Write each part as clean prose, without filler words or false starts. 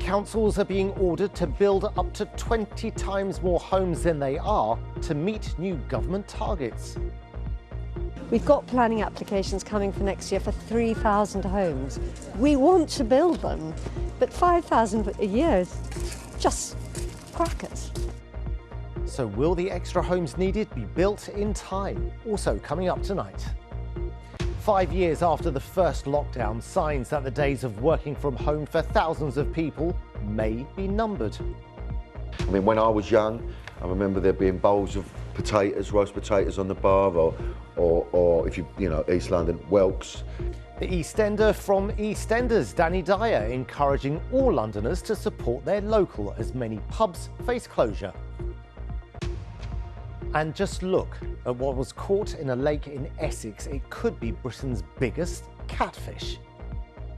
Councils are being ordered to build up to 20 times more homes than they are to meet new government targets. We've got planning applications coming for next year for 3,000 homes. We want to build them, but 5,000 a year is just crackers. So will the extra homes needed be built in time? Also coming up tonight. 5 years after the first lockdown, signs that the days of working from home for thousands of people may be numbered. I mean, when I was young, I remember there being bowls of potatoes, roast potatoes on the bar, or if you know, East London, whelks. The EastEnder from EastEnders, Danny Dyer, encouraging all Londoners to support their local as many pubs face closure. And just look at what was caught in a lake in Essex. It could be Britain's biggest catfish.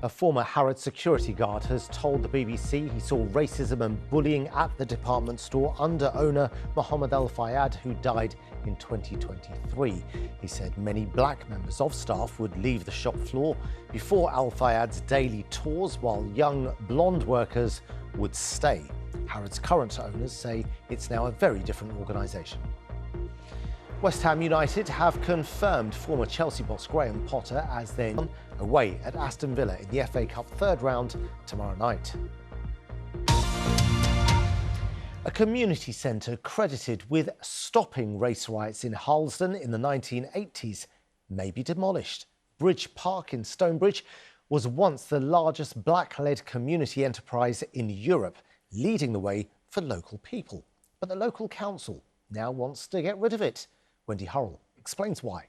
A former Harrods security guard has told the BBC he saw racism and bullying at the department store under owner Mohammed Al Fayed, who died in 2023. He said many black members of staff would leave the shop floor before Al Fayed's daily tours, while young blonde workers would stay. Harrods' current owners say it's now a very different organisation. West Ham United have confirmed former Chelsea boss Graham Potter as their away at Aston Villa in the FA Cup third round tomorrow night. A community centre credited with stopping race riots in Harlesden in the 1980s may be demolished. Bridge Park in Stonebridge was once the largest black-led community enterprise in Europe, leading the way for local people. But the local council now wants to get rid of it. Wendy Hurrell explains why.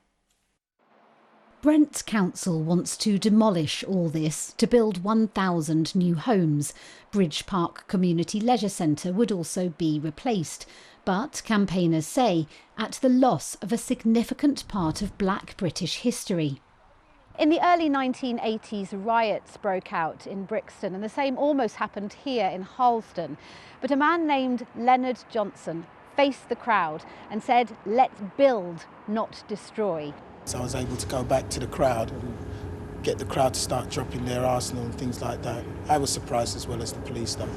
Brent Council wants to demolish all this to build 1,000 new homes. Bridge Park Community Leisure Centre would also be replaced, but campaigners say at the loss of a significant part of Black British history. In the early 1980s, riots broke out in Brixton, and the same almost happened here in Harlesden. But a man named Leonard Johnson faced the crowd and said, "Let's build, not destroy." So I was able to go back to the crowd and get the crowd to start dropping their arsenal and things like that. I was surprised as well as the police though.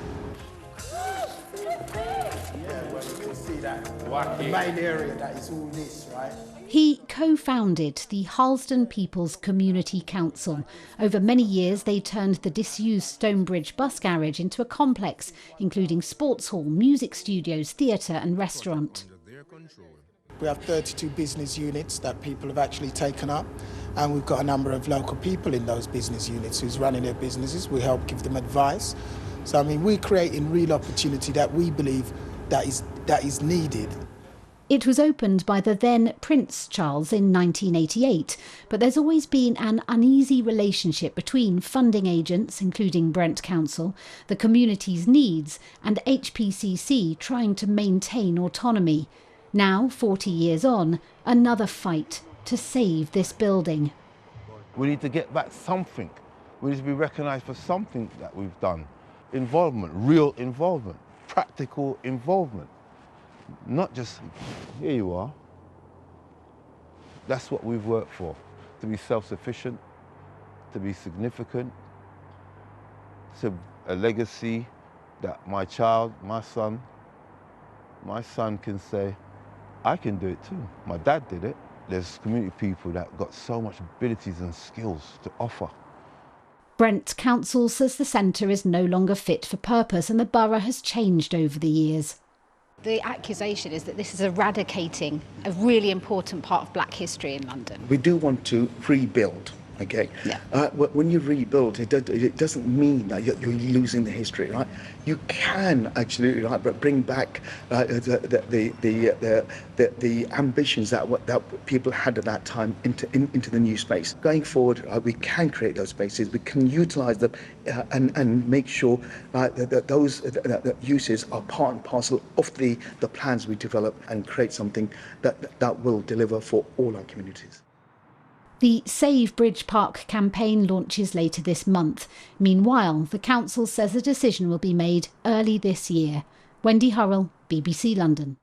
Yeah, well, you can see that. The main area that is all this, right? He co-founded the Harlesden People's Community Council. Over many years, they turned the disused Stonebridge bus garage into a complex, including sports hall, music studios, theatre and restaurant. We have 32 business units that people have actually taken up, and we've got a number of local people in those business units who's running their businesses. We help give them advice. So, I mean, we're creating real opportunity that we believe that is needed. It was opened by the then Prince Charles in 1988, but there's always been an uneasy relationship between funding agents, including Brent Council, the community's needs, and HPCC trying to maintain autonomy. Now, 40 years on, another fight to save this building. We need to get back something. We need to be recognised for something that we've done. Involvement, real involvement, practical involvement. Not just, here you are. That's what we've worked for, to be self-sufficient, to be significant, to a legacy that my child, my son can say, I can do it too. My dad did it. There's community people that got so much abilities and skills to offer. Brent Council says the centre is no longer fit for purpose and the borough has changed over the years. The accusation is that this is eradicating a really important part of black history in London. We do want to rebuild, okay? Yeah. When you rebuild, it doesn't mean that you're losing the history, right? You can actually bring back the ambitions that people had at that time into the new space. Going forward, we can create those spaces, we can utilise them and make sure that those uses are part and parcel of the plans we develop and create something that will deliver for all our communities. The Save Bridge Park campaign launches later this month. Meanwhile, the council says a decision will be made early this year. Wendy Hurrell, BBC London.